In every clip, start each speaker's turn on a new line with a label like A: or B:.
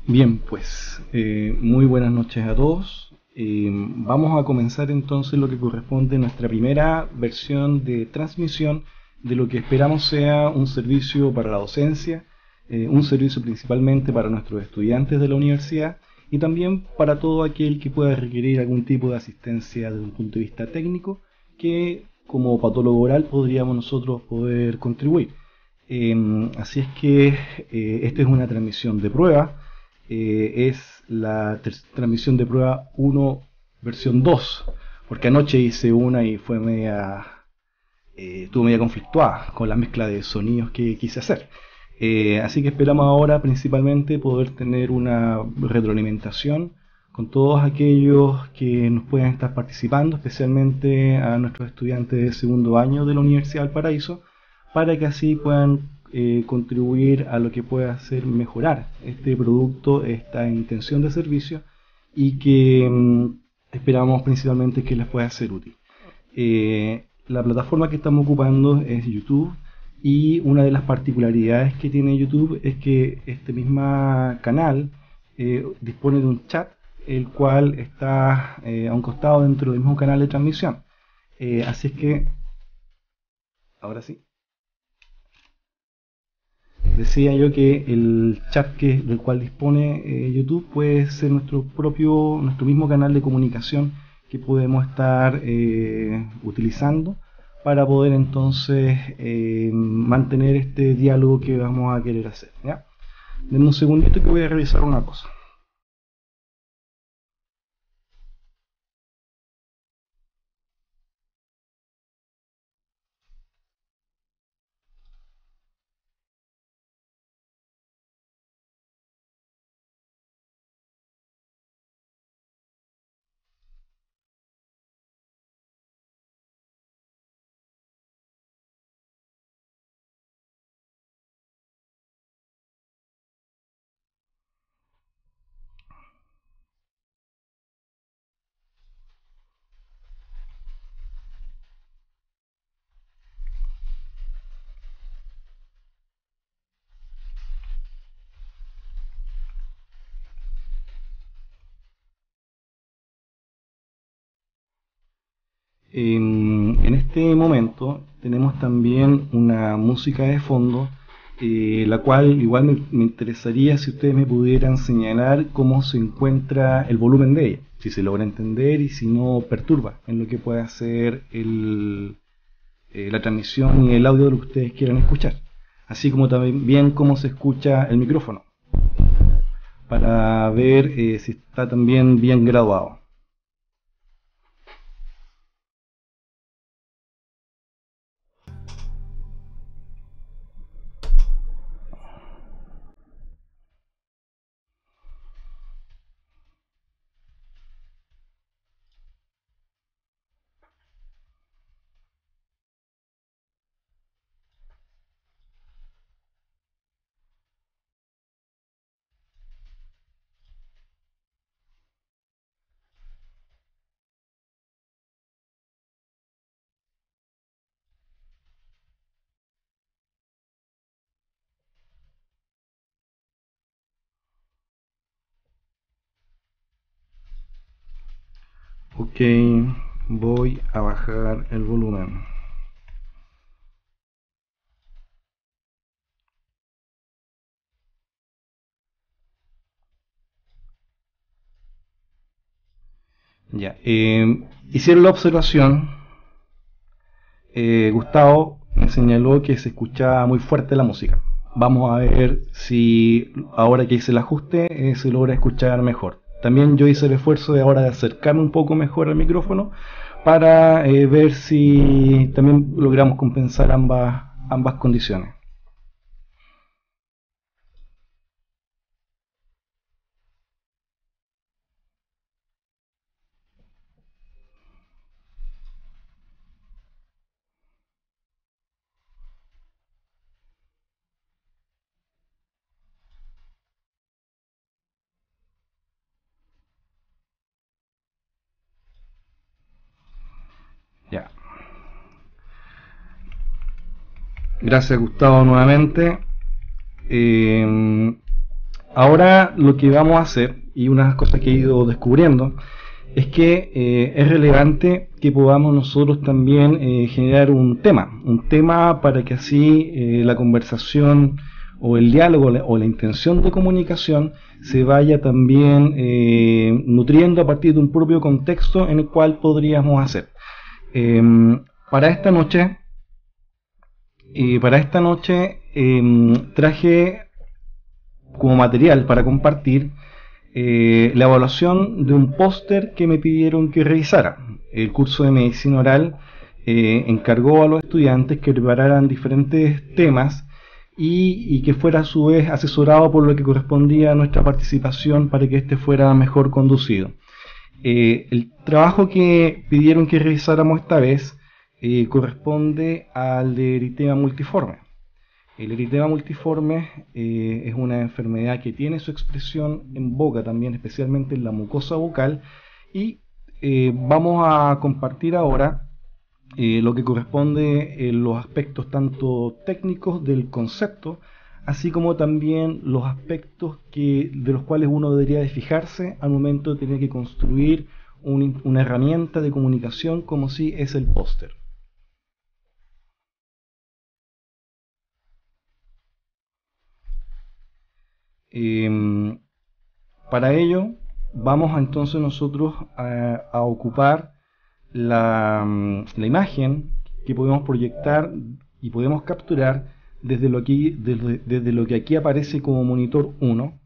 A: Bien, pues muy buenas noches a todos. Vamos a comenzar entonces lo que corresponde a nuestra primera versión de transmisión de lo que esperamos sea un servicio para la docencia, un servicio principalmente para nuestros estudiantes de la universidad y también para todo aquel que pueda requerir algún tipo de asistencia desde un punto de vista técnico que como patólogo oral podríamos nosotros poder contribuir. Así es que esta es una transmisión de prueba, es la transmisión de prueba 1 versión 2, porque anoche hice una y fue estuvo media conflictuada con la mezcla de sonidos que quise hacer. Así que esperamos ahora principalmente poder tener una retroalimentación con todos aquellos que nos puedan estar participando, especialmente a nuestros estudiantes de segundo año de la Universidad del Paraíso, para que así puedan contribuir a lo que pueda hacer mejorar este producto, esta intención de servicio y que esperamos principalmente que les pueda ser útil. La plataforma que estamos ocupando es YouTube y una de las particularidades que tiene YouTube es que este mismo canal dispone de un chat el cual está a un costado dentro del mismo canal de transmisión. Así es que, ahora sí. Decía yo que el chat del cual dispone YouTube puede ser nuestro mismo canal de comunicación que podemos estar utilizando para poder entonces mantener este diálogo que vamos a querer hacer. ¿Ya? Denme un segundito que voy a revisar una cosa. En este momento tenemos también una música de fondo, la cual igual me interesaría si ustedes me pudieran señalar cómo se encuentra el volumen de ella, si se logra entender y si no perturba en lo que puede hacer la transmisión y el audio de lo que ustedes quieran escuchar, así como también cómo se escucha el micrófono, para ver si está también bien graduado. Ok, voy a bajar el volumen. Ya, hicieron la observación, Gustavo me señaló que se escuchaba muy fuerte la música. Vamos a ver si ahora que hice el ajuste se logra escuchar mejor. También yo hice el esfuerzo de ahora de acercarme un poco mejor al micrófono para ver si también logramos compensar ambas condiciones. Ya. Gracias Gustavo nuevamente. Ahora lo que vamos a hacer, y una de las cosas que he ido descubriendo, es que es relevante que podamos nosotros también generar un tema para que así la conversación o el diálogo o la intención de comunicación se vaya también nutriendo a partir de un propio contexto en el cual podríamos hacer. Para esta noche traje como material para compartir la evaluación de un póster que me pidieron que revisara. El curso de medicina oral encargó a los estudiantes que prepararan diferentes temas y que fuera a su vez asesorado por lo que correspondía a nuestra participación para que este fuera mejor conducido. El trabajo que pidieron que revisáramos esta vez corresponde al de eritema multiforme. El eritema multiforme es una enfermedad que tiene su expresión en boca también, especialmente en la mucosa bucal, y vamos a compartir ahora lo que corresponde en los aspectos tanto técnicos del concepto, así como también los aspectos de los cuales uno debería de fijarse al momento de tener que construir una herramienta de comunicación como si es el póster. Para ello vamos entonces nosotros a ocupar la imagen que podemos proyectar y podemos capturar desde lo que aquí aparece como monitor 1,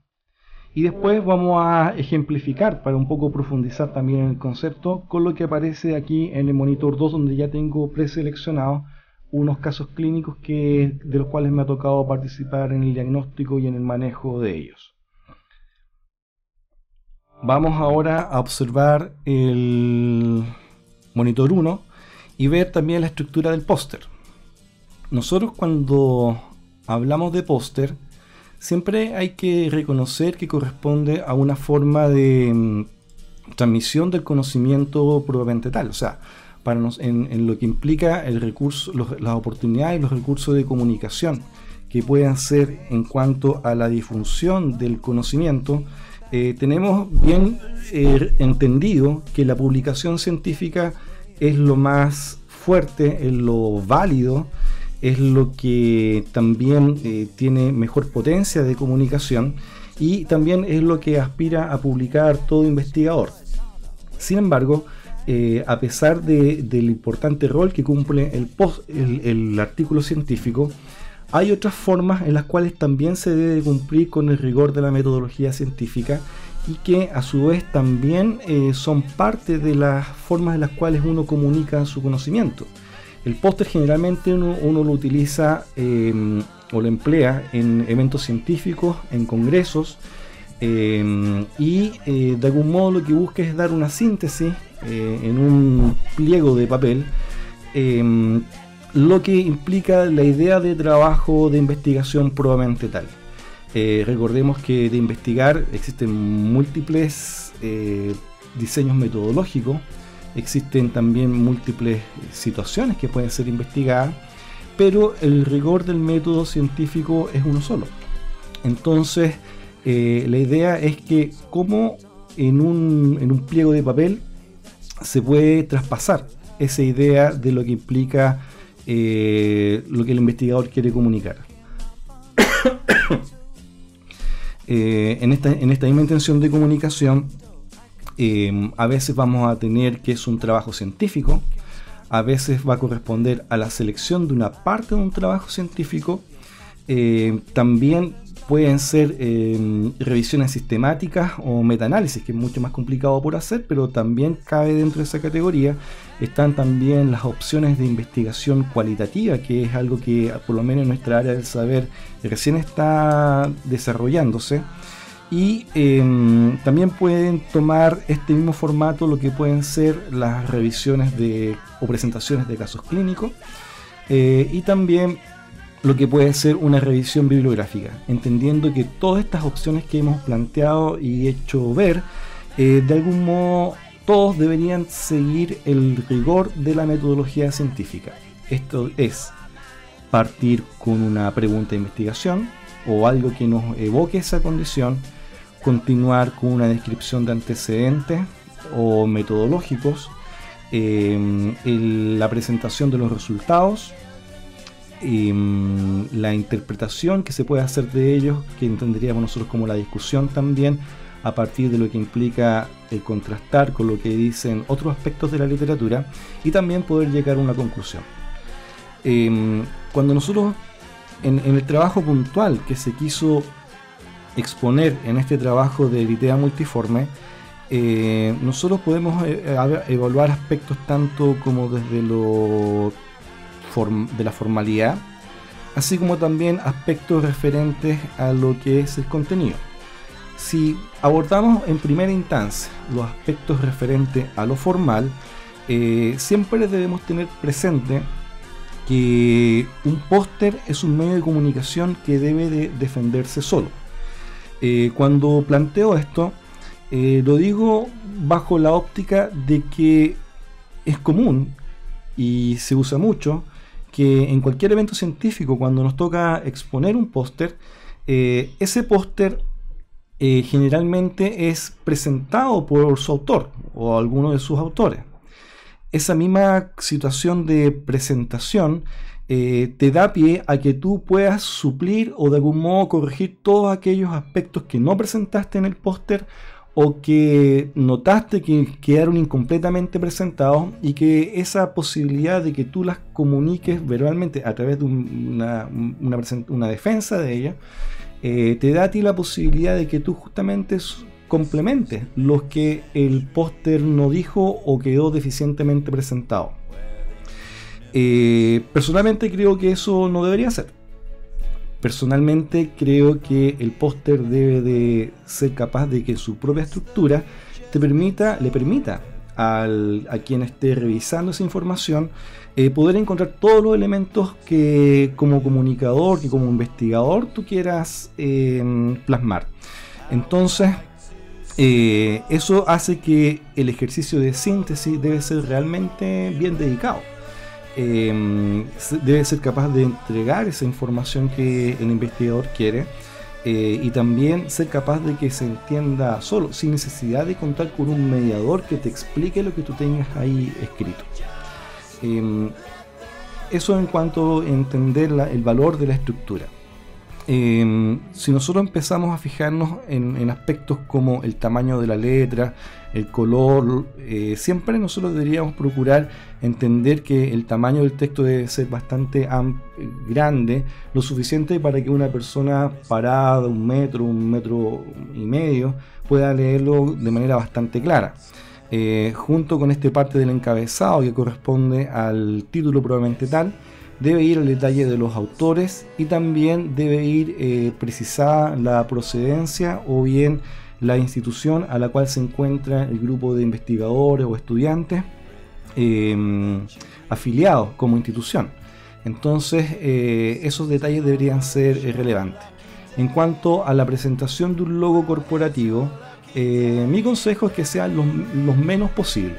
A: y después vamos a ejemplificar para un poco profundizar también en el concepto con lo que aparece aquí en el monitor 2, donde ya tengo preseleccionados unos casos clínicos de los cuales me ha tocado participar en el diagnóstico y en el manejo de ellos. Vamos ahora a observar el monitor 1 y ver también la estructura del póster. Nosotros cuando hablamos de póster siempre hay que reconocer que corresponde a una forma de transmisión del conocimiento propiamente tal, o sea, en lo que implica el recurso, las oportunidades y los recursos de comunicación que puedan ser en cuanto a la difusión del conocimiento. Tenemos bien entendido que la publicación científica es lo más fuerte, es lo válido, es lo que también tiene mejor potencia de comunicación y también es lo que aspira a publicar todo investigador. Sin embargo, a pesar del importante rol que cumple el artículo científico, hay otras formas en las cuales también se debe cumplir con el rigor de la metodología científica y que a su vez también son parte de las formas en las cuales uno comunica su conocimiento. El póster generalmente uno lo utiliza o lo emplea en eventos científicos, en congresos, y de algún modo lo que busca es dar una síntesis en un pliego de papel, lo que implica la idea de trabajo de investigación probablemente tal. Recordemos que de investigar existen múltiples diseños metodológicos, existen también múltiples situaciones que pueden ser investigadas, pero el rigor del método científico es uno solo. Entonces la idea es que como en un pliego de papel se puede traspasar esa idea de lo que implica lo que el investigador quiere comunicar. En esta misma intención de comunicación, a veces vamos a tener que es un trabajo científico, a veces va a corresponder a la selección de una parte de un trabajo científico, también pueden ser revisiones sistemáticas o metaanálisis, que es mucho más complicado por hacer, pero también cabe dentro de esa categoría. Están también las opciones de investigación cualitativa, que es algo que por lo menos en nuestra área del saber recién está desarrollándose. Y también pueden tomar este mismo formato lo que pueden ser las revisiones o presentaciones de casos clínicos, y también lo que puede ser una revisión bibliográfica, entendiendo que todas estas opciones que hemos planteado y hecho ver, de algún modo todos deberían seguir el rigor de la metodología científica. Esto es partir con una pregunta de investigación, o algo que nos evoque esa condición, continuar con una descripción de antecedentes o metodológicos, la presentación de los resultados, la interpretación que se puede hacer de ellos, que entenderíamos nosotros como la discusión también, a partir de lo que implica el contrastar con lo que dicen otros aspectos de la literatura, y también poder llegar a una conclusión. Cuando nosotros, en el trabajo puntual que se quiso exponer en este trabajo de Eritrea Multiforme, nosotros podemos evaluar aspectos tanto como desde de la formalidad, así como también aspectos referentes a lo que es el contenido. Si abordamos en primera instancia los aspectos referentes a lo formal, siempre debemos tener presente que un póster es un medio de comunicación que debe de defenderse solo. Cuando planteo esto, lo digo bajo la óptica de que es común y se usa mucho que en cualquier evento científico, cuando nos toca exponer un póster, ese póster generalmente es presentado por su autor o alguno de sus autores. Esa misma situación de presentación te da pie a que tú puedas suplir o de algún modo corregir todos aquellos aspectos que no presentaste en el póster o que notaste que quedaron incompletamente presentados, y que esa posibilidad de que tú las comuniques verbalmente a través de una defensa de ella, te da a ti la posibilidad de que tú justamente complementes los que el póster no dijo o quedó deficientemente presentado. Personalmente creo que eso no debería ser. Personalmente creo que el póster debe de ser capaz de que su propia estructura le permita a quien esté revisando esa información poder encontrar todos los elementos que como comunicador, que como investigador tú quieras plasmar. Entonces, eso hace que el ejercicio de síntesis debe ser realmente bien dedicado. Debe ser capaz de entregar esa información que el investigador quiere, y también ser capaz de que se entienda solo, sin necesidad de contar con un mediador que te explique lo que tú tengas ahí escrito. Eso en cuanto a entender el valor de la estructura. Si nosotros empezamos a fijarnos en aspectos como el tamaño de la letra, el color, siempre nosotros deberíamos procurar entender que el tamaño del texto debe ser bastante grande, lo suficiente para que una persona parada de 1 metro y medio pueda leerlo de manera bastante clara. Junto con esta parte del encabezado que corresponde al título probablemente tal, debe ir al detalle de los autores, y también debe ir precisada la procedencia o bien la institución a la cual se encuentra el grupo de investigadores o estudiantes afiliados como institución. Entonces esos detalles deberían ser relevantes. En cuanto a la presentación de un logo corporativo, mi consejo es que sean los menos posibles.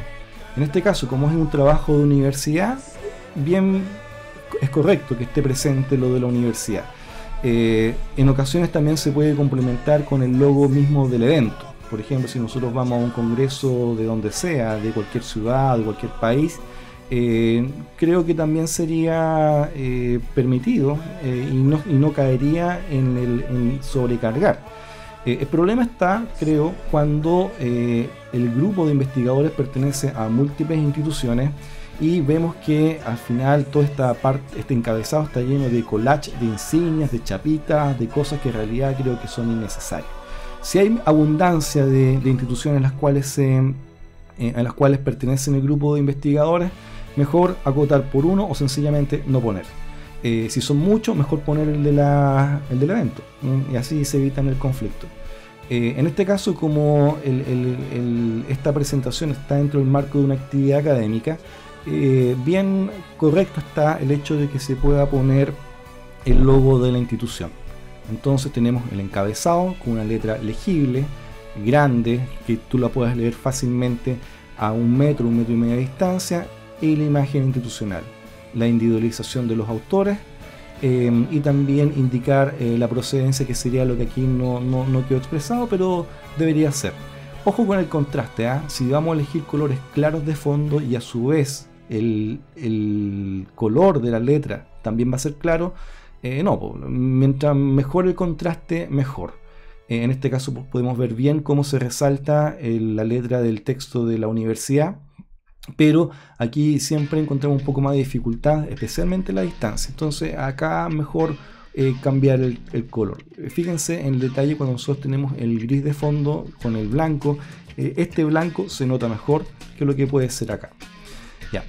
A: En este caso, como es un trabajo de universidad, bien es correcto que esté presente lo de la universidad. En ocasiones también se puede complementar con el logo mismo del evento. Por ejemplo, si nosotros vamos a un congreso de donde sea, de cualquier ciudad, de cualquier país, creo que también sería permitido y no caería en sobrecargar. El problema está, creo, cuando el grupo de investigadores pertenece a múltiples instituciones y vemos que al final toda esta parte, este encabezado está lleno de collage, de insignias, de chapitas, de cosas que en realidad creo que son innecesarias. Si hay abundancia de instituciones en las cuales pertenecen el grupo de investigadores, mejor acotar por uno o sencillamente no poner. Si son muchos, mejor poner el del evento, y así se evitan el conflicto. En este caso, como esta presentación está dentro del marco de una actividad académica, bien correcto está el hecho de que se pueda poner el logo de la institución. Entonces tenemos el encabezado con una letra legible, grande, que tú la puedas leer fácilmente a 1 metro, 1 metro y medio de distancia, y la imagen institucional, la individualización de los autores, y también indicar la procedencia, que sería lo que aquí no quedó expresado, pero debería ser. Ojo con el contraste, ¿eh? Si vamos a elegir colores claros de fondo y a su vez el color de la letra también va a ser claro, no, mientras mejor el contraste, mejor. En este caso podemos ver bien cómo se resalta la letra del texto de la universidad, pero aquí siempre encontramos un poco más de dificultad, especialmente la distancia. Entonces acá mejor cambiar el color. Fíjense en el detalle cuando nosotros tenemos el gris de fondo con el blanco. Este blanco se nota mejor que lo que puede ser acá. Ya,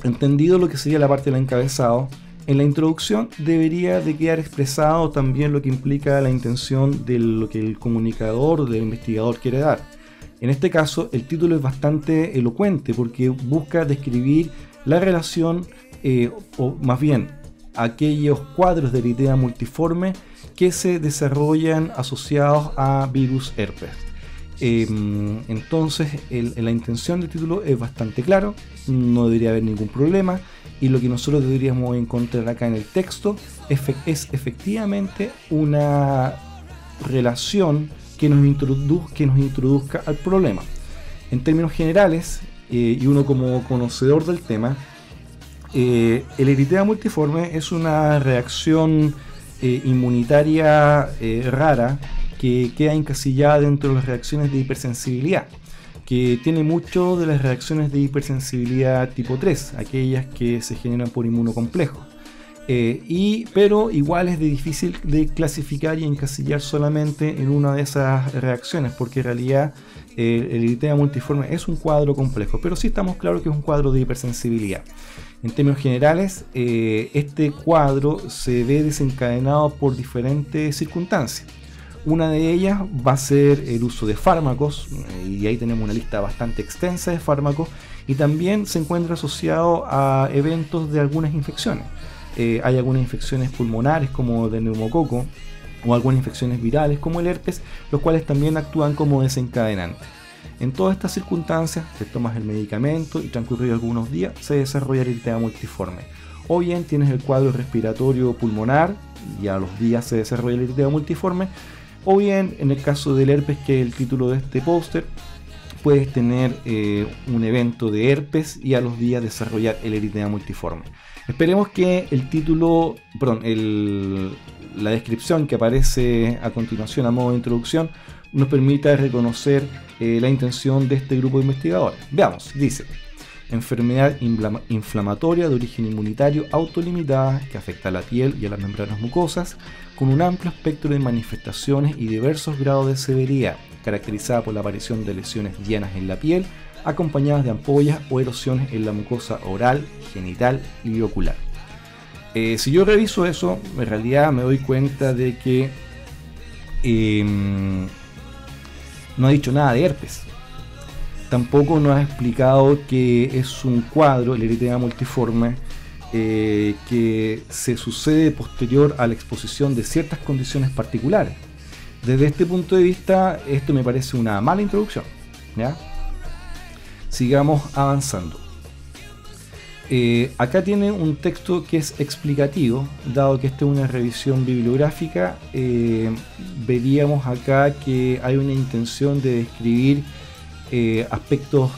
A: entendido lo que sería la parte del encabezado, en la introducción debería de quedar expresado también lo que implica la intención de lo que el comunicador, del investigador quiere dar. En este caso el título es bastante elocuente porque busca describir la relación, o más bien aquellos cuadros de eritema multiforme que se desarrollan asociados a virus herpes. Entonces la intención del título es bastante claro, no debería haber ningún problema, y lo que nosotros deberíamos encontrar acá en el texto es efectivamente una relación que nos introduzca al problema. En términos generales, y uno como conocedor del tema, el eritema multiforme es una reacción inmunitaria rara que queda encasillada dentro de las reacciones de hipersensibilidad, que tiene mucho de las reacciones de hipersensibilidad tipo 3, aquellas que se generan por inmunocomplejos. Pero igual es difícil de clasificar y encasillar solamente en una de esas reacciones, porque en realidad el eritema multiforme es un cuadro complejo, pero sí estamos claros que es un cuadro de hipersensibilidad. En términos generales, este cuadro se ve desencadenado por diferentes circunstancias. Una de ellas va a ser el uso de fármacos, y ahí tenemos una lista bastante extensa de fármacos, y también se encuentra asociado a eventos de algunas infecciones. Hay algunas infecciones pulmonares como de neumococo, o algunas infecciones virales como el herpes, los cuales también actúan como desencadenantes. En todas estas circunstancias, te tomas el medicamento y transcurridos algunos días se desarrolla el eritema multiforme. O bien tienes el cuadro respiratorio pulmonar y a los días se desarrolla el eritema multiforme. O bien, en el caso del herpes, que es el título de este póster, puedes tener un evento de herpes y a los días desarrollar el eritema multiforme. Esperemos que el título, la descripción que aparece a continuación a modo de introducción nos permita reconocer la intención de este grupo de investigadores. Veamos, dice: enfermedad inflamatoria de origen inmunitario autolimitada que afecta a la piel y a las membranas mucosas, con un amplio espectro de manifestaciones y diversos grados de severidad, caracterizada por la aparición de lesiones llanas en la piel, acompañadas de ampollas o erosiones en la mucosa oral, genital y ocular. Si yo reviso eso, en realidad me doy cuenta de que no ha dicho nada de herpes. Tampoco nos ha explicado que es un cuadro, el eritema multiforme, que se sucede posterior a la exposición de ciertas condiciones particulares. Desde este punto de vista, esto me parece una mala introducción, ¿ya? Sigamos avanzando. Acá tiene un texto que es explicativo, dado que esta es una revisión bibliográfica. Veríamos acá que hay una intención de describir aspectos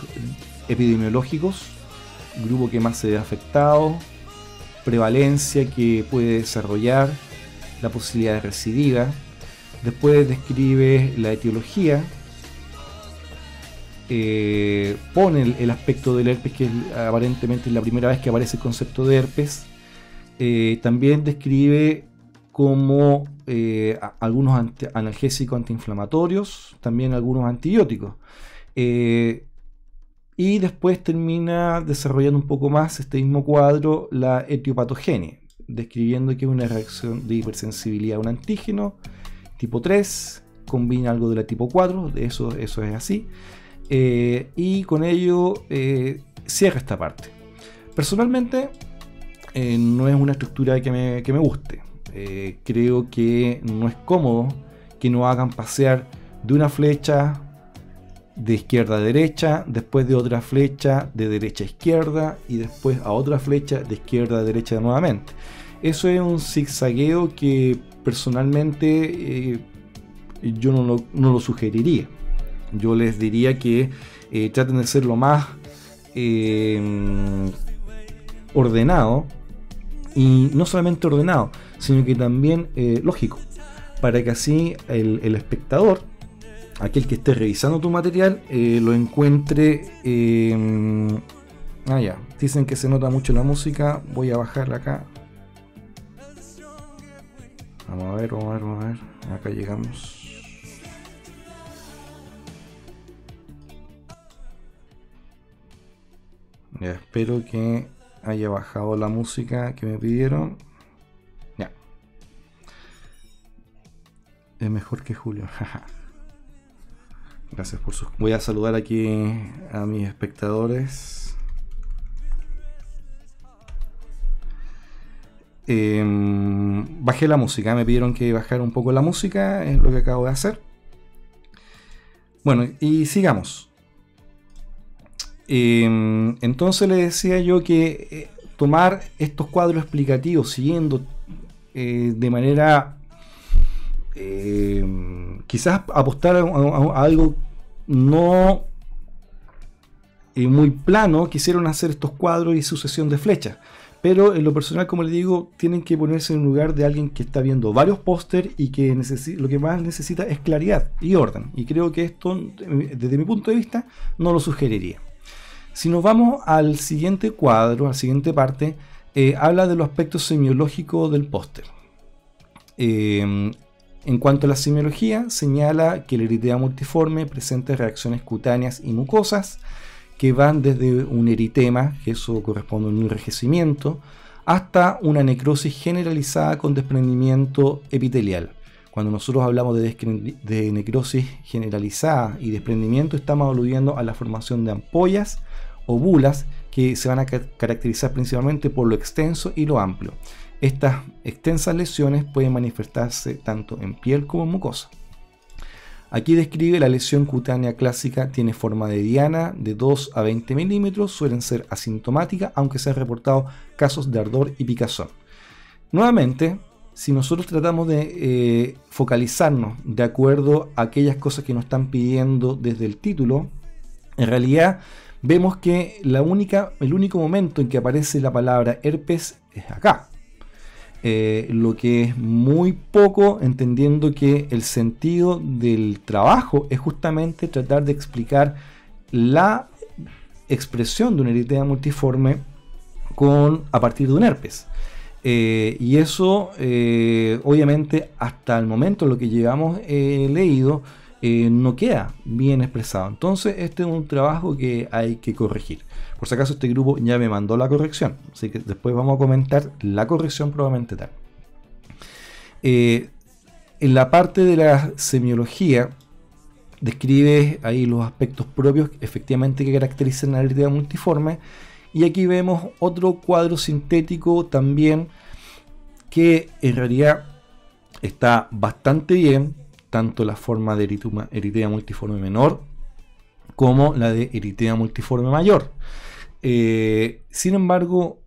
A: epidemiológicos, grupo que más se ve afectado, prevalencia que puede desarrollar, la posibilidad de recidiva. Después describe la etiología, pone el aspecto del herpes, que aparentemente es la primera vez que aparece el concepto de herpes. También describe como algunos analgésicos antiinflamatorios, también algunos antibióticos. Y después termina desarrollando un poco más este mismo cuadro, la etiopatogenia, describiendo que es una reacción de hipersensibilidad a un antígeno tipo 3, combina algo de la tipo 4, eso es así, y con ello cierra esta parte. Personalmente no es una estructura que me guste. Creo que no es cómodo que nos hagan pasear de una flecha de izquierda a derecha, después de otra flecha de derecha a izquierda y después a otra flecha de izquierda a derecha nuevamente. Eso es un zigzagueo que personalmente yo no lo sugeriría. Yo les diría que traten de ser lo más ordenado, y no solamente ordenado, sino que también lógico, para que así el espectador, aquel que esté revisando tu material, lo encuentre. Ya, dicen que se nota mucho la música, voy a bajarla acá. Vamos a ver, acá llegamos. Ya, espero que haya bajado la música que me pidieron. Ya. Es mejor que Julio. Gracias por sus... Voy a saludar aquí a mis espectadores. Bajé la música, me pidieron que bajara un poco la música, es lo que acabo de hacer. Bueno, y sigamos. Entonces le decía yo que tomar estos cuadros explicativos siguiendo de manera quizás apostar a algo no muy plano, quisieron hacer estos cuadros y sucesión de flechas, pero en lo personal, como les digo, tienen que ponerse en el lugar de alguien que está viendo varios pósters y que lo que más necesita es claridad y orden, y creo que esto, desde mi punto de vista, no lo sugeriría. Si nos vamos al siguiente cuadro, a la siguiente parte, habla de los aspectos semiológicos del póster. En cuanto a la semiología, señala que el eritema multiforme presenta reacciones cutáneas y mucosas que van desde un eritema, que eso corresponde a un enrojecimiento, hasta una necrosis generalizada con desprendimiento epitelial. Cuando nosotros hablamos de necrosis generalizada y desprendimiento, estamos aludiendo a la formación de ampollas o bulas que se van a caracterizar principalmente por lo extenso y lo amplio. Estas extensas lesiones pueden manifestarse tanto en piel como en mucosa. Aquí describe la lesión cutánea clásica, tiene forma de diana de 2 a 20 milímetros, suelen ser asintomáticas, aunque se han reportado casos de ardor y picazón. Nuevamente, si nosotros tratamos de focalizarnos de acuerdo a aquellas cosas que nos están pidiendo desde el título, en realidad vemos que el único momento en que aparece la palabra herpes es acá. Lo que es muy poco, entendiendo que el sentido del trabajo es justamente tratar de explicar la expresión de un eritema multiforme a partir de un herpes. Y eso, obviamente, hasta el momento lo que llevamos leído no queda bien expresado. Entonces este es un trabajo que hay que corregir. Por si acaso este grupo ya me mandó la corrección, así que después vamos a comentar la corrección probablemente tal. En la parte de la semiología describe ahí los aspectos propios efectivamente que caracterizan la eritema multiforme, y aquí vemos otro cuadro sintético también que en realidad está bastante bien, tanto la forma de eritema multiforme menor como la de eritema multiforme mayor. Sin embargo,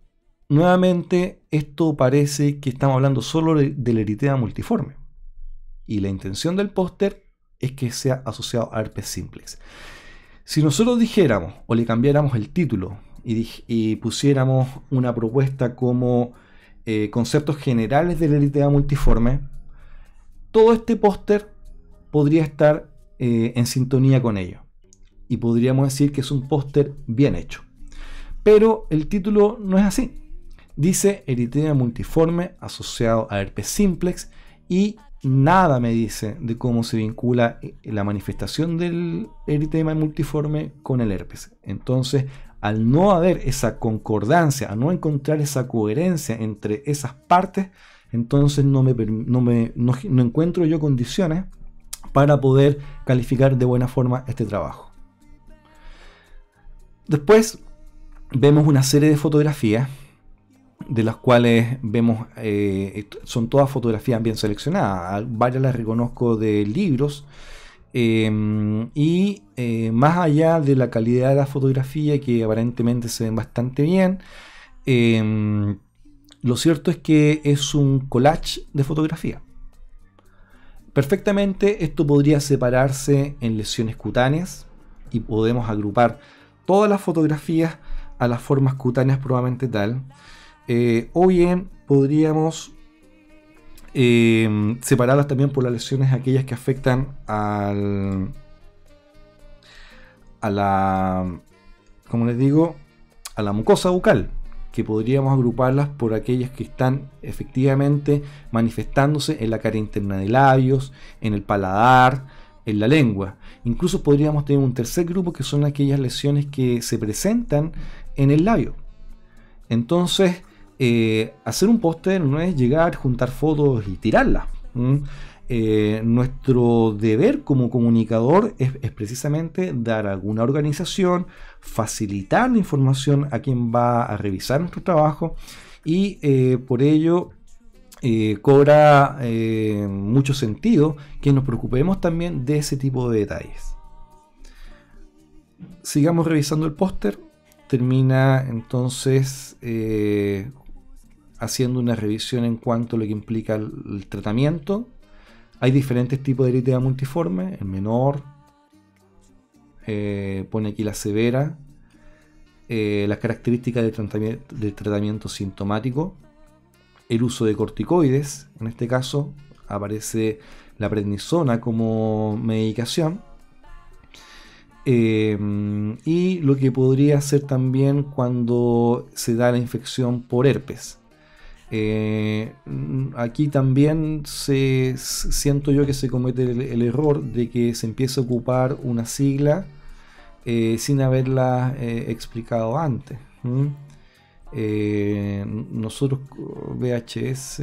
A: nuevamente esto parece que estamos hablando solo del eritema multiforme, y la intención del póster es que sea asociado a herpes simplex. Si nosotros dijéramos o le cambiáramos el título y pusiéramos una propuesta como conceptos generales del eritema multiforme, todo este póster podría estar en sintonía con ello, y podríamos decir que es un póster bien hecho. Pero el título no es así. Dice eritema multiforme asociado a herpes simplex, y nada me dice de cómo se vincula la manifestación del eritema multiforme con el herpes. Entonces, al no haber esa concordancia, al no encontrar esa coherencia entre esas partes, entonces no encuentro yo condiciones para poder calificar de buena forma este trabajo. Después vemos una serie de fotografías, de las cuales vemos, son todas fotografías bien seleccionadas, varias las reconozco de libros, y más allá de la calidad de la fotografía, que aparentemente se ven bastante bien, lo cierto es que es un collage de fotografía. Perfectamente esto podría separarse en lesiones cutáneas y podemos agrupar todas las fotografías a las formas cutáneas probablemente tal, o bien podríamos separarlas también por las lesiones aquellas que afectan a la, como les digo, a la mucosa bucal, que podríamos agruparlas por aquellas que están efectivamente manifestándose en la cara interna de labios, en el paladar, en la lengua. Incluso podríamos tener un tercer grupo que son aquellas lesiones que se presentan en el labio. Entonces, hacer un póster no es llegar, juntar fotos y tirarlas. Nuestro deber como comunicador es precisamente dar alguna organización, facilitar la información a quien va a revisar nuestro trabajo y por ello cobra mucho sentido que nos preocupemos también de ese tipo de detalles. Sigamos revisando el póster. Termina entonces haciendo una revisión en cuanto a lo que implica el tratamiento. Hay diferentes tipos de eritema multiforme, el menor, pone aquí la severa, las características del tratamiento sintomático, el uso de corticoides, en este caso aparece la prednisona como medicación, y lo que podría ser también cuando se da la infección por herpes. Aquí también siento yo que se comete el error de que se empieza a ocupar una sigla sin haberla explicado antes. Nosotros VHS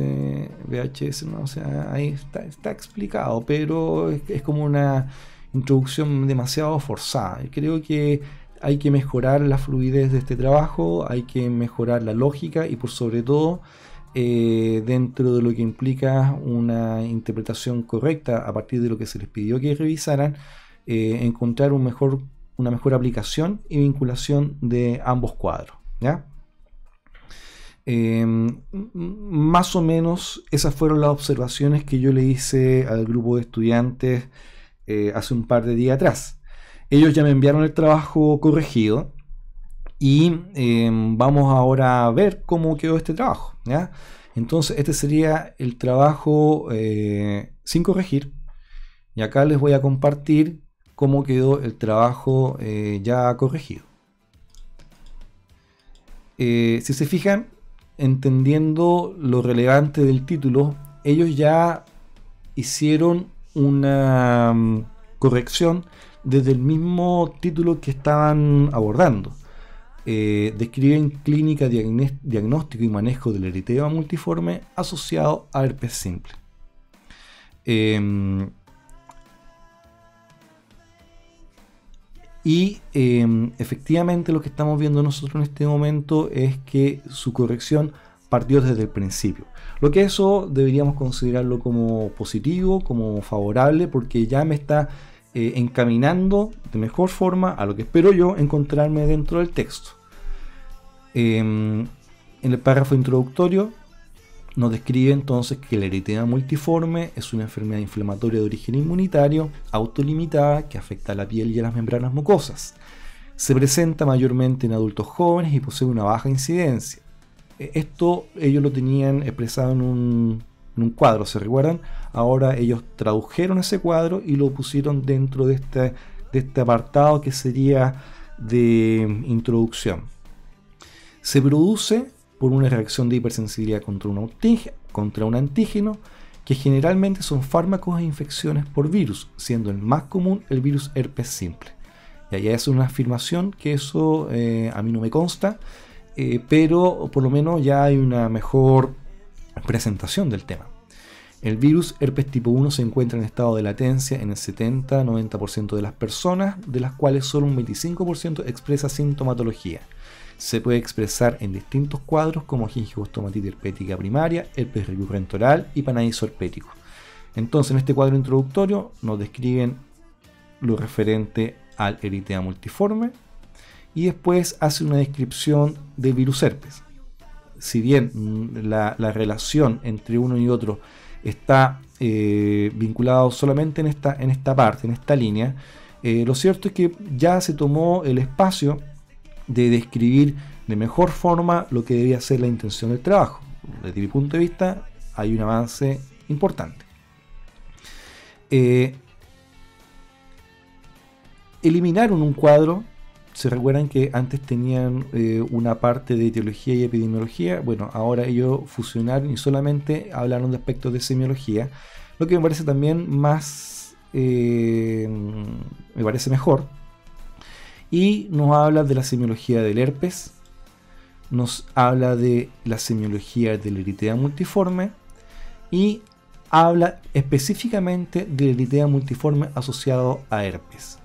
A: no, o sea, ahí está explicado, pero es como una introducción demasiado forzada. Creo que hay que mejorar la fluidez de este trabajo, hay que mejorar la lógica y por sobre todo dentro de lo que implica una interpretación correcta a partir de lo que se les pidió que revisaran, encontrar una mejor aplicación y vinculación de ambos cuadros, ¿ya? Más o menos esas fueron las observaciones que yo le hice al grupo de estudiantes hace un par de días atrás. Ellos ya me enviaron el trabajo corregido y vamos ahora a ver cómo quedó este trabajo, ¿ya? Entonces este sería el trabajo sin corregir y acá les voy a compartir cómo quedó el trabajo ya corregido. Si se fijan, entendiendo lo relevante del título, ellos ya hicieron una corrección desde el mismo título que estaban abordando. Describen clínica, diagnóstico y manejo del eritema multiforme asociado a herpes simple. Efectivamente lo que estamos viendo nosotros en este momento es que su corrección partió desde el principio. Lo que eso deberíamos considerarlo como positivo, como favorable, porque ya me está encaminando de mejor forma a lo que espero yo encontrarme dentro del texto. En el párrafo introductorio nos describe entonces que el eritema multiforme es una enfermedad inflamatoria de origen inmunitario autolimitada que afecta a la piel y a las membranas mucosas. Se presenta mayormente en adultos jóvenes y posee una baja incidencia. Esto ellos lo tenían expresado en un cuadro, ¿se recuerdan? Ahora ellos tradujeron ese cuadro y lo pusieron dentro de este apartado que sería de introducción. Se produce por una reacción de hipersensibilidad contra un antígeno, que generalmente son fármacos e infecciones por virus, siendo el más común el virus herpes simple. Y ahí es una afirmación que eso a mí no me consta, pero por lo menos ya hay una mejor presentación del tema. El virus herpes tipo 1 se encuentra en estado de latencia en el 70-90% de las personas, de las cuales solo un 25% expresa sintomatología. Se puede expresar en distintos cuadros como gingivostomatitis herpética primaria, herpes recurrente oral y panadizo herpético. Entonces, en este cuadro introductorio nos describen lo referente al eritema multiforme y después hace una descripción del virus herpes. si bien la relación entre uno y otro está vinculado solamente en esta parte, en esta línea, lo cierto es que ya se tomó el espacio de describir de mejor forma lo que debía ser la intención del trabajo. Desde mi punto de vista hay un avance importante. Eliminaron un cuadro. Se recuerdan que antes tenían una parte de etiología y epidemiología. Bueno, ahora ellos fusionaron y solamente hablaron de aspectos de semiología, lo que me parece también más, me parece mejor. Y nos habla de la semiología del herpes, nos habla de la semiología del eritema multiforme y habla específicamente del eritema multiforme asociado a herpes.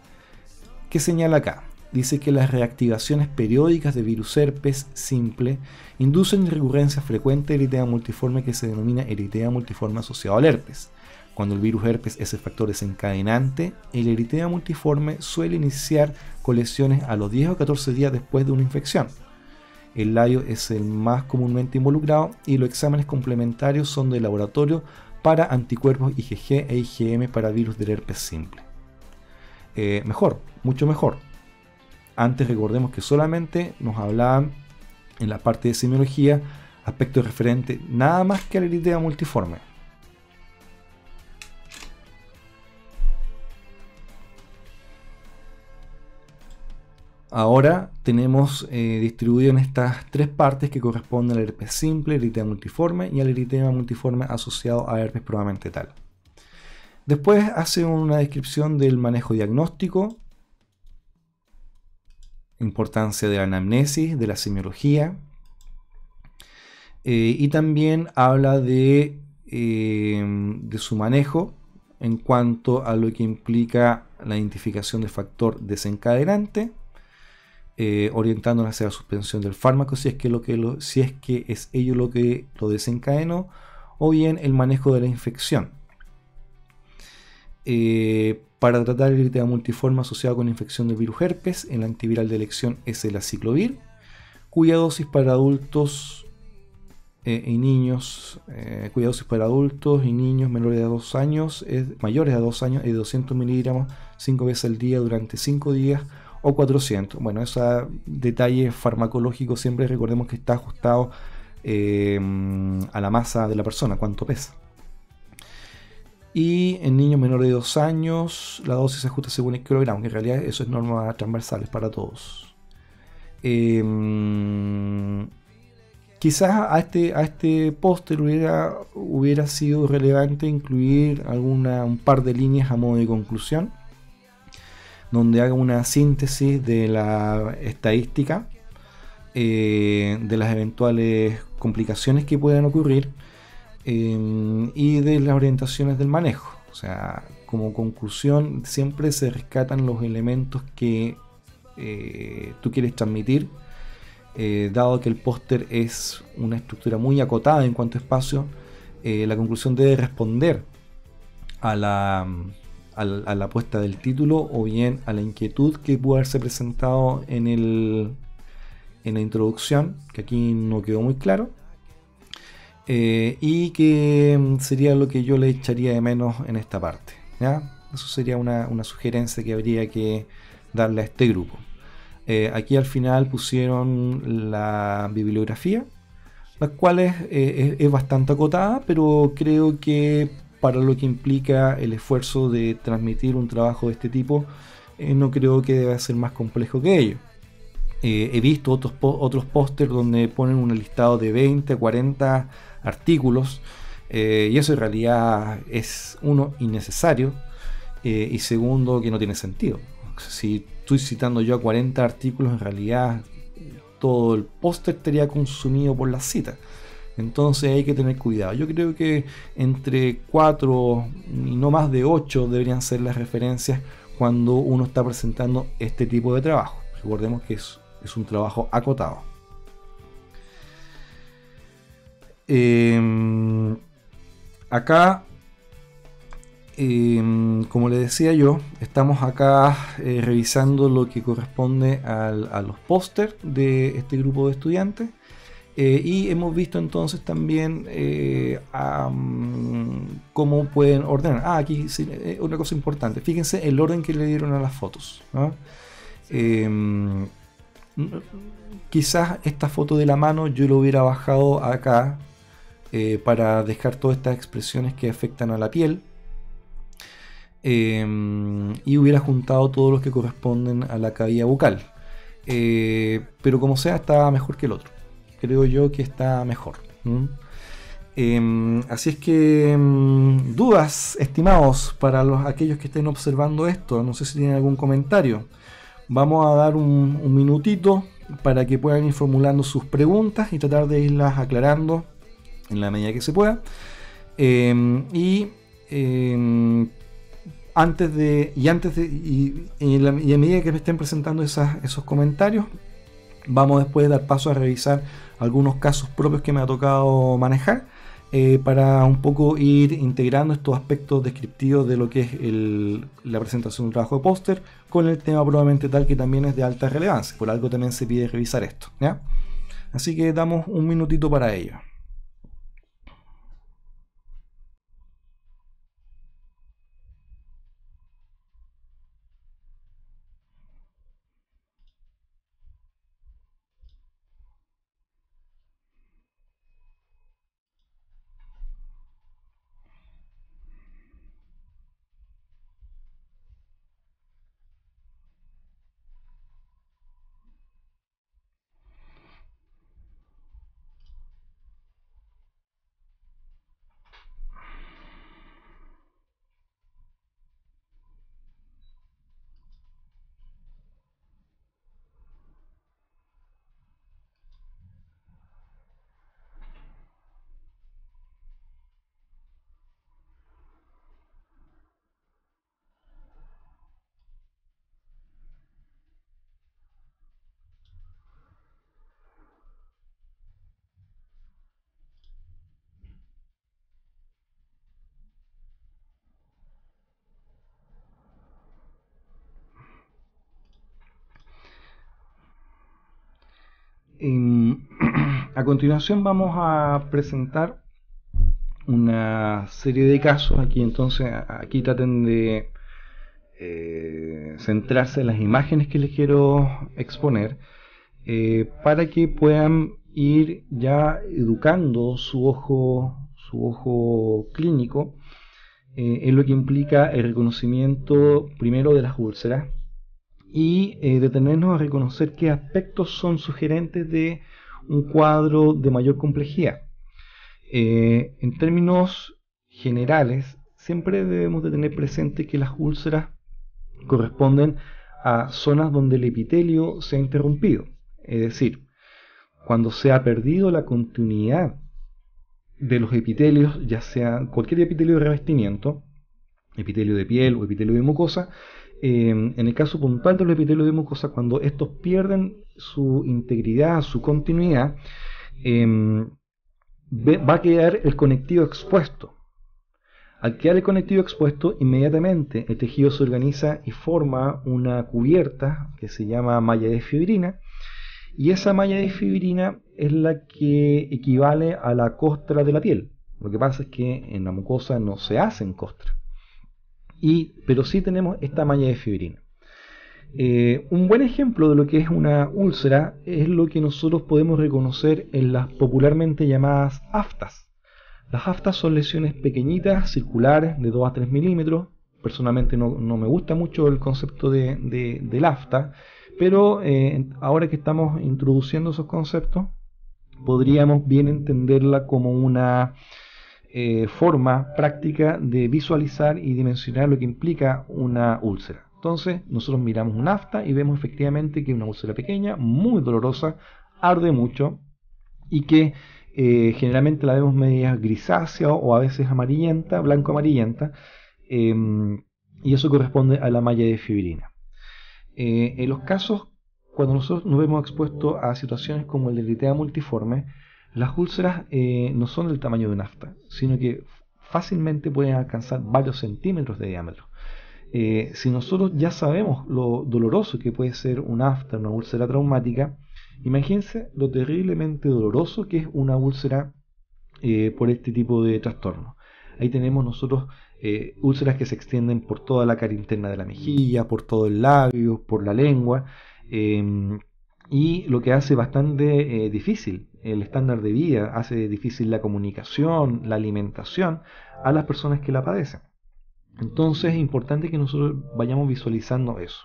A: ¿Qué señala acá? Dice que las reactivaciones periódicas de virus herpes simple inducen recurrencia frecuente de eritema multiforme que se denomina eritema multiforme asociado al herpes. Cuando el virus herpes es el factor desencadenante, el eritema multiforme suele iniciar con lesiones a los 10 o 14 días después de una infección. El labio es el más comúnmente involucrado y los exámenes complementarios son de laboratorio para anticuerpos IgG e IgM para virus del herpes simple. Mejor, mucho mejor. Antes recordemos que solamente nos hablaban en la parte de semiología aspectos referentes nada más que al eritema multiforme. Ahora tenemos distribuido en estas tres partes que corresponden al herpes simple, eritema multiforme y al eritema multiforme asociado a herpes probablemente tal. Después hace una descripción del manejo diagnóstico, importancia de la anamnesis, de la semiología, y también habla de su manejo en cuanto a lo que implica la identificación del factor desencadenante, orientándonos hacia la suspensión del fármaco si es que es ello lo que lo desencadenó, o bien el manejo de la infección. Para tratar el eritema multiforme asociado con infección del virus herpes, el antiviral de elección es el aciclovir, cuya dosis para adultos y niños, mayores a 2 años es de 200 miligramos 5 veces al día durante 5 días o 400. Bueno, ese detalle farmacológico siempre recordemos que está ajustado a la masa de la persona, cuánto pesa. Y en niños menores de 2 años la dosis se ajusta según el kilogramo, que en realidad eso es norma transversales para todos. Quizás a este póster hubiera sido relevante incluir un par de líneas a modo de conclusión, donde haga una síntesis de la estadística, de las eventuales complicaciones que puedan ocurrir, y de las orientaciones del manejo. O sea, como conclusión siempre se rescatan los elementos que tú quieres transmitir, dado que el póster es una estructura muy acotada en cuanto a espacio. La conclusión debe responder a la puesta del título o bien a la inquietud que pudo haberse presentado en la introducción, que aquí no quedó muy claro. Y que sería lo que yo le echaría de menos en esta parte, ¿ya? Eso sería una sugerencia que habría que darle a este grupo. Aquí al final pusieron la bibliografía, la cual es bastante acotada, pero creo que para lo que implica el esfuerzo de transmitir un trabajo de este tipo, no creo que deba ser más complejo que ello. He visto otros pósters donde ponen un listado de 20 a 40 artículos, y eso en realidad es, uno, innecesario, y segundo, que no tiene sentido. Si estoy citando yo a 40 artículos, en realidad todo el póster estaría consumido por las citas. Entonces hay que tener cuidado. Yo creo que entre 4 y no más de 8 deberían ser las referencias cuando uno está presentando este tipo de trabajo. Recordemos que es un trabajo acotado. Acá, como les decía yo, estamos acá revisando lo que corresponde a los pósters de este grupo de estudiantes.
B: Y hemos visto entonces también cómo pueden ordenar. Aquí sí, una cosa importante. Fíjense el orden que le dieron a las fotos, ¿no? Quizás esta foto de la mano yo lo hubiera bajado acá para dejar todas estas expresiones que afectan a la piel. Y hubiera juntado todos los que corresponden a la cavidad bucal. Pero como sea, está mejor que el otro. Creo yo que está mejor. Así es que dudas, estimados, para aquellos que estén observando esto. No sé si tienen algún comentario. Vamos a dar un minutito para que puedan ir formulando sus preguntas y tratar de irlas aclarando en la medida que se pueda. A medida que me estén presentando esos comentarios, vamos después de dar paso a revisar algunos casos propios que me ha tocado manejar, para un poco ir integrando estos aspectos descriptivos de lo que es la presentación de un trabajo de póster con el tema probablemente tal, que también es de alta relevancia. Por algo también se pide revisar esto, ¿ya? Así que damos un minutito para ello. A continuación vamos a presentar una serie de casos. Aquí traten de centrarse en las imágenes que les quiero exponer, para que puedan ir ya educando su ojo clínico en lo que implica el reconocimiento primero de las úlceras y detenernos a reconocer qué aspectos son sugerentes de un cuadro de mayor complejidad. En términos generales, siempre debemos de tener presente que las úlceras corresponden a zonas donde el epitelio se ha interrumpido, es decir, cuando se ha perdido la continuidad de los epitelios, ya sea cualquier epitelio de revestimiento, epitelio de piel o epitelio de mucosa. En el caso puntual de los epitelios de mucosa, cuando estos pierden su integridad, su continuidad, va a quedar el conectivo expuesto. Al quedar el conectivo expuesto, inmediatamente el tejido se organiza y forma una cubierta que se llama malla de fibrina, y esa malla de fibrina es la que equivale a la costra de la piel. Lo que pasa es que en la mucosa no se hacen costras, pero sí tenemos esta malla de fibrina. Un buen ejemplo de lo que es una úlcera es lo que nosotros podemos reconocer en las popularmente llamadas aftas. Las aftas son lesiones pequeñitas, circulares, de 2 a 3 milímetros. Personalmente no me gusta mucho el concepto del afta, pero ahora que estamos introduciendo esos conceptos, podríamos bien entenderla como una forma práctica de visualizar y dimensionar lo que implica una úlcera. Entonces nosotros miramos un afta y vemos efectivamente que es una úlcera pequeña, muy dolorosa, arde mucho y que generalmente la vemos media grisácea o a veces amarillenta, blanco-amarillenta, y eso corresponde a la malla de fibrina. En los casos cuando nosotros nos vemos expuestos a situaciones como el de eritea multiforme, las úlceras no son del tamaño de un afta, sino que fácilmente pueden alcanzar varios centímetros de diámetro. Si nosotros ya sabemos lo doloroso que puede ser un afta, una úlcera traumática, Imagínense lo terriblemente doloroso que es una úlcera por este tipo de trastorno. Ahí tenemos nosotros úlceras que se extienden por toda la cara interna de la mejilla, por todo el labio, por la lengua, y lo que hace bastante difícil el estándar de vida, hace difícil la comunicación, la alimentación a las personas que la padecen. Entonces es importante que nosotros vayamos visualizando eso.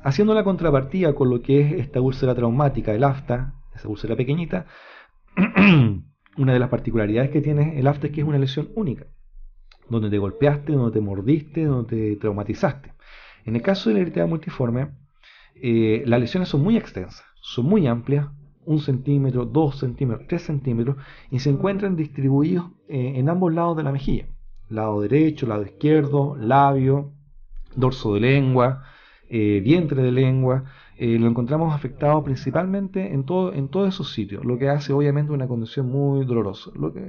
B: Haciendo la contrapartida con lo que es esta úlcera traumática, el afta, esa úlcera pequeñita, una de las particularidades que tiene el afta es que es una lesión única, donde te golpeaste, donde te mordiste, donde te traumatizaste. En el caso de la eritema multiforme, las lesiones son muy extensas, son muy amplias, 1 centímetro, 2 centímetros, 3 centímetros, y se encuentran distribuidos en ambos lados de la mejilla, lado derecho, lado izquierdo, labio, dorso de lengua, vientre de lengua. Lo encontramos afectado principalmente en todos esos sitios, lo que hace obviamente una condición muy dolorosa. Lo que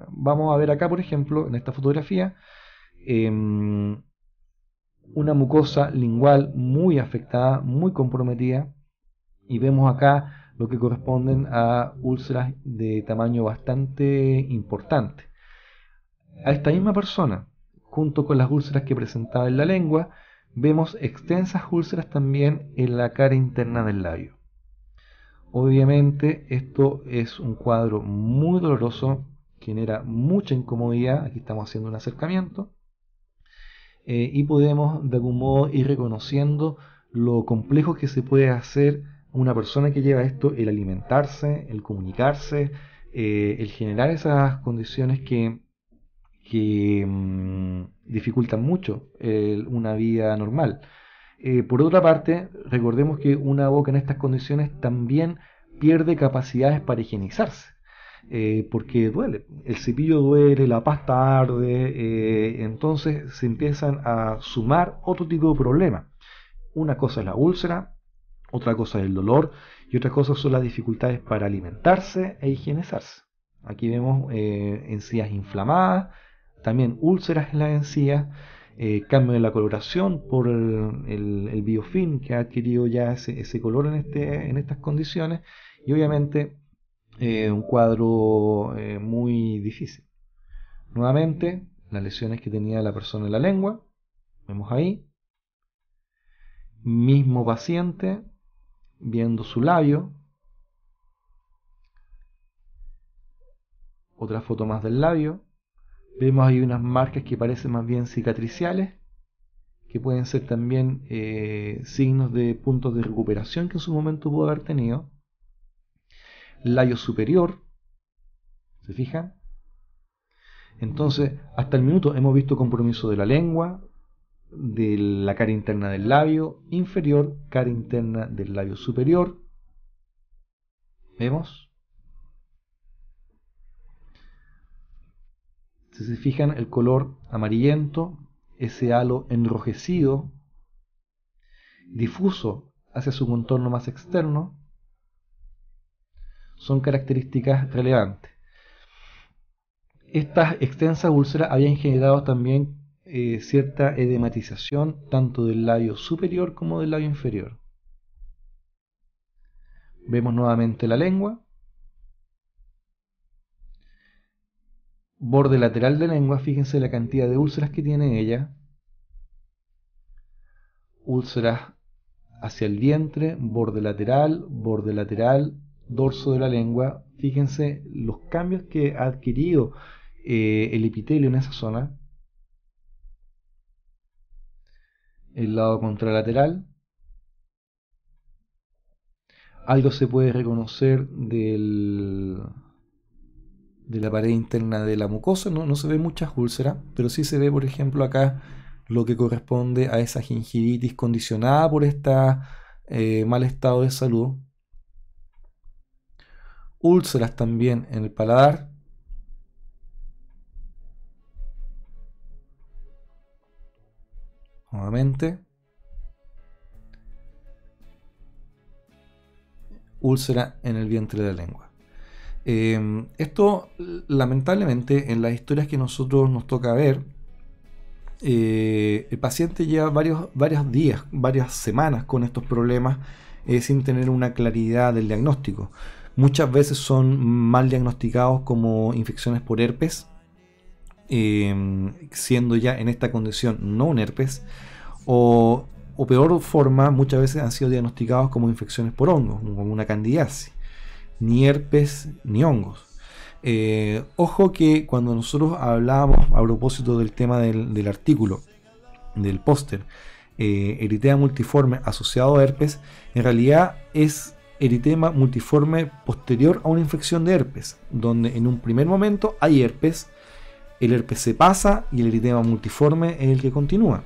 B: vamos a ver acá, por ejemplo, en esta fotografía, una mucosa lingual muy afectada, muy comprometida, y vemos acá lo que corresponden a úlceras de tamaño bastante importante. A esta misma persona, junto con las úlceras que presentaba en la lengua, vemos extensas úlceras también en la cara interna del labio. Obviamente esto es un cuadro muy doloroso, genera mucha incomodidad. Aquí estamos haciendo un acercamiento y podemos de algún modo ir reconociendo lo complejo que se puede hacer una persona que lleva esto, el alimentarse, el comunicarse, el generar esas condiciones que dificultan mucho una vida normal. Por otra parte, recordemos que una boca en estas condiciones también pierde capacidades para higienizarse, porque duele, el cepillo duele, la pasta arde, entonces se empiezan a sumar otro tipo de problemas. Una cosa es la úlcera, otra cosa es el dolor, y otra cosa son las dificultades para alimentarse e higienizarse. Aquí vemos encías inflamadas, también úlceras en las encías, cambio de la coloración por el biofilm que ha adquirido ya ese color en estas condiciones, y obviamente un cuadro muy difícil. Nuevamente, las lesiones que tenía la persona en la lengua, vemos ahí, mismo paciente, viendo su labio, otra foto más del labio. Vemos ahí unas marcas que parecen más bien cicatriciales, que pueden ser también signos de puntos de recuperación que en su momento pudo haber tenido. Labio superior, ¿se fijan? Entonces, hasta el minuto hemos visto compromiso de la lengua, de la cara interna del labio inferior, cara interna del labio superior. ¿Vemos? Si se fijan, el color amarillento, ese halo enrojecido, difuso hacia su contorno más externo, son características relevantes. Estas extensas úlceras habían generado también cierta edematización tanto del labio superior como del labio inferior. Vemos nuevamente la lengua. Borde lateral de lengua, fíjense la cantidad de úlceras que tiene ella. Úlceras hacia el vientre, borde lateral, dorso de la lengua. Fíjense los cambios que ha adquirido el epitelio en esa zona. El lado contralateral. Algo se puede reconocer de la pared interna de la mucosa, no se ve muchas úlceras, pero sí se ve, por ejemplo, acá lo que corresponde a esa gingivitis condicionada por este mal estado de salud. Úlceras también en el paladar. Nuevamente. Úlcera en el vientre de la lengua. Esto, lamentablemente, en las historias que nosotros nos toca ver, el paciente lleva varios días, varias semanas con estos problemas sin tener una claridad del diagnóstico. Muchas veces son mal diagnosticados como infecciones por herpes, siendo ya en esta condición no un herpes, o peor forma, muchas veces han sido diagnosticados como infecciones por hongos, como una candidiasis. Ni herpes ni hongos. Ojo que cuando nosotros hablábamos a propósito del tema del artículo, del póster, eritema multiforme asociado a herpes, en realidad es eritema multiforme posterior a una infección de herpes, donde en un primer momento hay herpes, el herpes se pasa y el eritema multiforme es el que continúa.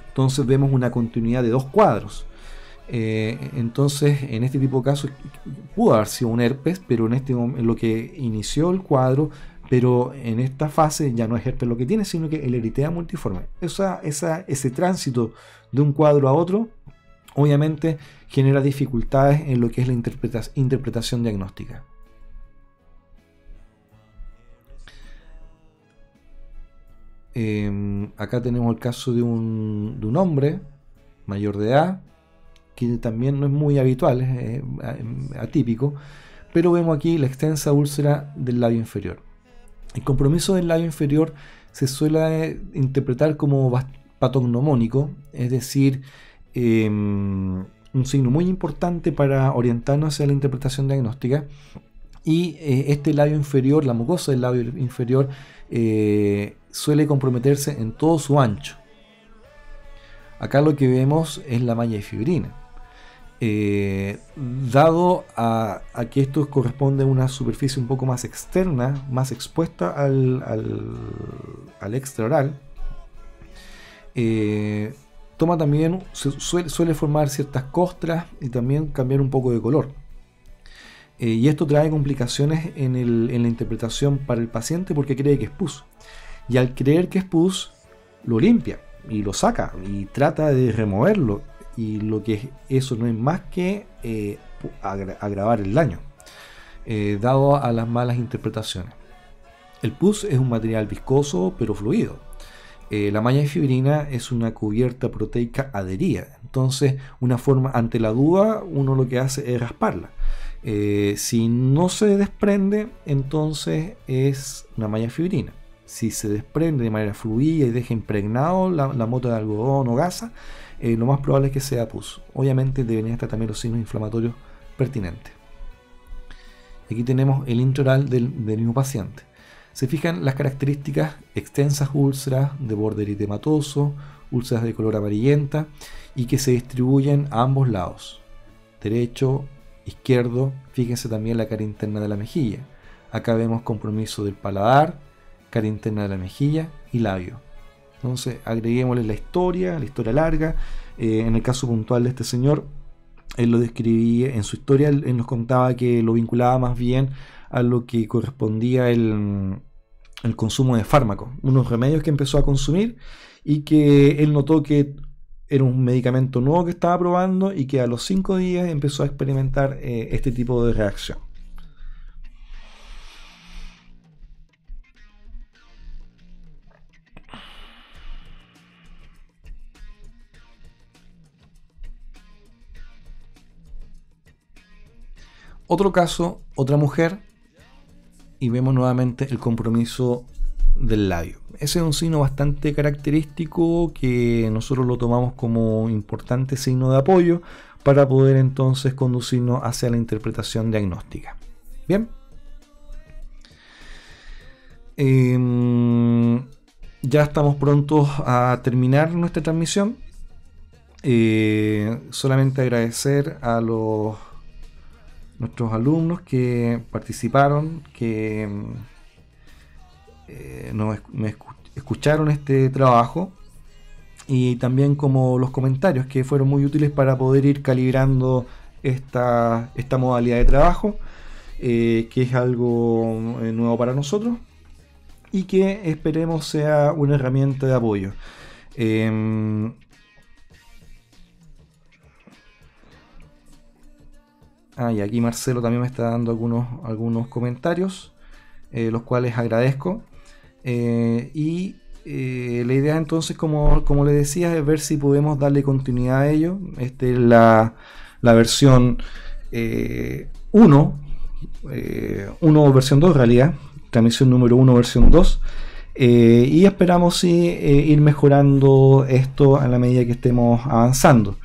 B: Entonces vemos una continuidad de dos cuadros. Entonces en este tipo de casos pudo haber sido un herpes, pero en lo que inició el cuadro, pero en esta fase ya no es herpes lo que tiene, sino que el eritema multiforme. Ese tránsito de un cuadro a otro obviamente genera dificultades en lo que es la interpretación diagnóstica. Acá tenemos el caso de un hombre mayor de edad, que también no es muy habitual, es atípico, pero vemos aquí la extensa úlcera del labio inferior. El compromiso del labio inferior se suele interpretar como patognomónico, es decir, un signo muy importante para orientarnos hacia la interpretación diagnóstica. Y este labio inferior, la mucosa del labio inferior, suele comprometerse en todo su ancho. Acá lo que vemos es la malla de fibrina. Dado a que esto corresponde a una superficie un poco más externa, más expuesta al extraoral, toma también, suele formar ciertas costras y también cambiar un poco de color. Y esto trae complicaciones en la interpretación para el paciente porque cree que es pus. Y al creer que es pus, lo limpia y lo saca y trata de removerlo. Y lo que eso no es más que agravar el daño, dado a las malas interpretaciones. El pus es un material viscoso pero fluido. La malla de fibrina es una cubierta proteica adherida. Entonces, una forma, ante la duda, uno lo que hace es rasparla. Si no se desprende, entonces es una malla de fibrina. Si se desprende de manera fluida y deja impregnado la mota de algodón o gasa, lo más probable es que sea pus. Obviamente deberían estar también los signos inflamatorios pertinentes. Aquí tenemos el intraoral del mismo paciente. Se fijan las características: extensas úlceras de borde eritematoso, úlceras de color amarillenta y que se distribuyen a ambos lados, derecho, izquierdo. Fíjense también la cara interna de la mejilla. Acá vemos compromiso del paladar, cara interna de la mejilla y labio. Entonces agreguémosle la historia larga. En el caso puntual de este señor, él lo describía en su historia, él nos contaba que lo vinculaba más bien a lo que correspondía el consumo de fármacos, unos remedios que empezó a consumir y que él notó que era un medicamento nuevo que estaba probando y que a los 5 días empezó a experimentar este tipo de reacción. Otro caso, otra mujer, y vemos nuevamente el compromiso del labio. Ese es un signo bastante característico que nosotros lo tomamos como importante signo de apoyo para poder entonces conducirnos hacia la interpretación diagnóstica. Bien. Ya estamos prontos a terminar nuestra transmisión. Solamente agradecer a nuestros alumnos que participaron, que me escucharon este trabajo, y también como los comentarios que fueron muy útiles para poder ir calibrando esta modalidad de trabajo, que es algo nuevo para nosotros y que esperemos sea una herramienta de apoyo. Y aquí Marcelo también me está dando algunos comentarios, los cuales agradezco. La idea entonces, como le decía, es ver si podemos darle continuidad a ello. Esta es la versión 1, versión 2 en realidad, transmisión número 1 versión 2, y esperamos ir mejorando esto a la medida que estemos avanzando.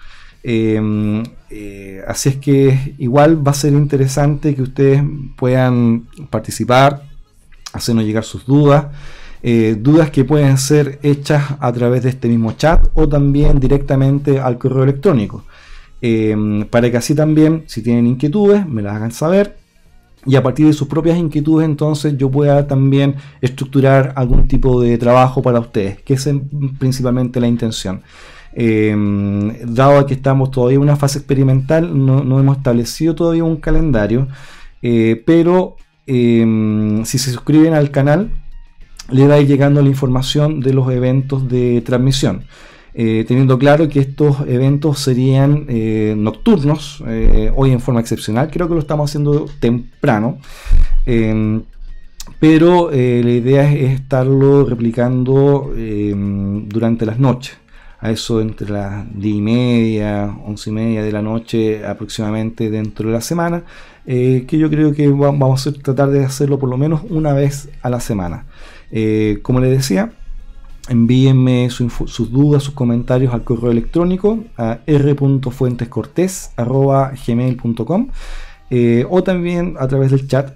B: Así es que igual va a ser interesante que ustedes puedan participar, hacernos llegar sus dudas, dudas que pueden ser hechas a través de este mismo chat o también directamente al correo electrónico, para que así también, si tienen inquietudes, me las hagan saber, y a partir de sus propias inquietudes entonces yo pueda también estructurar algún tipo de trabajo para ustedes, que esa es principalmente la intención. Dado que estamos todavía en una fase experimental, no hemos establecido todavía un calendario, pero si se suscriben al canal le va a ir llegando la información de los eventos de transmisión, teniendo claro que estos eventos serían nocturnos, hoy en forma excepcional, creo que lo estamos haciendo temprano, pero la idea es estarlo replicando durante las noches, a eso entre las 10:30, 11:30 de la noche aproximadamente dentro de la semana, que yo creo que vamos a tratar de hacerlo por lo menos una vez a la semana. Como les decía, envíenme sus dudas, sus comentarios al correo electrónico a r.fuentescortes@gmail.com, o también a través del chat,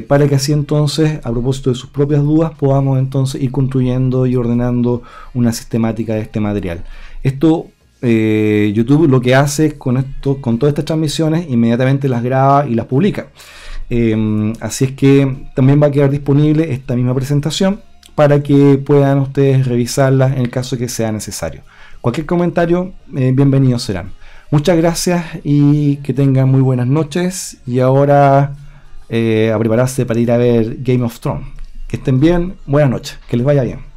B: para que así entonces, a propósito de sus propias dudas, podamos entonces ir construyendo y ordenando una sistemática de este material. Esto YouTube lo que hace con todas estas transmisiones, inmediatamente las graba y las publica. Así es que también va a quedar disponible esta misma presentación para que puedan ustedes revisarla en el caso que sea necesario. Cualquier comentario, bienvenidos serán. Muchas gracias y que tengan muy buenas noches. Y ahora a prepararse para ir a ver Game of Thrones. Que estén bien, buenas noches, que les vaya bien.